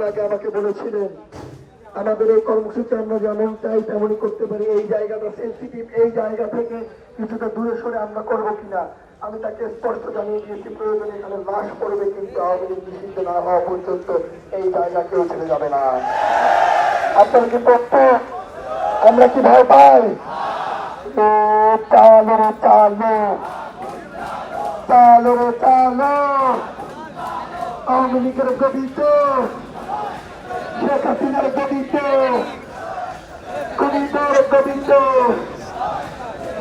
আগে আমাকে বলেছিলেন আমাদের এই কর্মসূচি আমরা যেমন চাই তেমনই করতে পারি, এই জায়গাটা সেন্সিটিভ, এই জায়গা থেকে কিছুটা দূরে সরে আমরা করবো কিনা। আমি তাকে স্পষ্ট জানিয়ে দিয়েছি প্রয়োজনে এখানে লাশ পড়বে, কিন্তু আওয়ামী লীগ নিষিদ্ধ না হওয়া পর্যন্ত এই জায়গা কেউ ছেড়ে যাবে না। আপনার কি প্রস্তুত? আমরা কি ভয় পাই? চালো রে চালো, চালো রে চালো, আওয়ামী লীগের গদিত, শেখ হাসিনার গদিত, খুনিদের গদিত,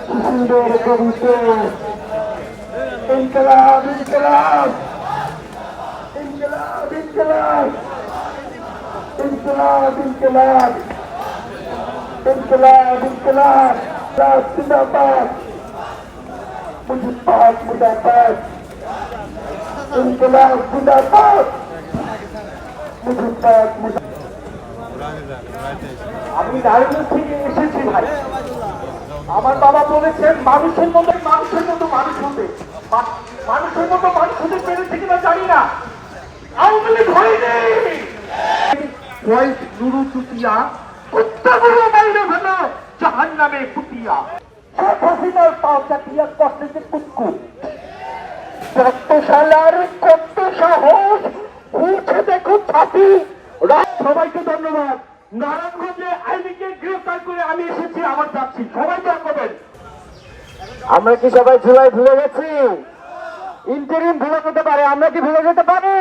শিশুদের গদিত, ইনকলাব ইনকলাব ইনকলাব ইনকলাব ইনকলাব ইনকলাব ইনকলাব ইনকলাব জিন্দাবাদ, মুজিবাবাদ মুজিবাবাদ, ইনকলাব জিন্দাবাদ, মুজিবাবাদ মুজিবাবাদ। আমি নারায়ণগঞ্জ থেকে এসেছি ভাই। আমার বাবা বলেছেন মানুষের মতো মানুষ হতে, মানুষের মতো মানুষ হতে পেরেছে কিনা জানি না। আওয়ামী লীগ হয়নি। নুরু চুতিয়া কুত্তাগুলো বাইরে ফেলো জাহান নামে কুতিয়া। শেখ হাসিনার পাও চাটিয়া কষ্টেছে কুটকুট। কত সালার কত সাহস, উঠে দেখো ছাতি। সবাইকে ধন্যবাদ। নারায়ণগঞ্জে আইনকে গ্রেফতার করে আমি এসেছি, আবার যাচ্ছি। সবাই দোয়া করবেন। আমরা কি সবাই জুলাই ভুলে গেছি? ইন্টারিম ভুলে যেতে পারে, আমরা কি ভুলে যেতে পারি?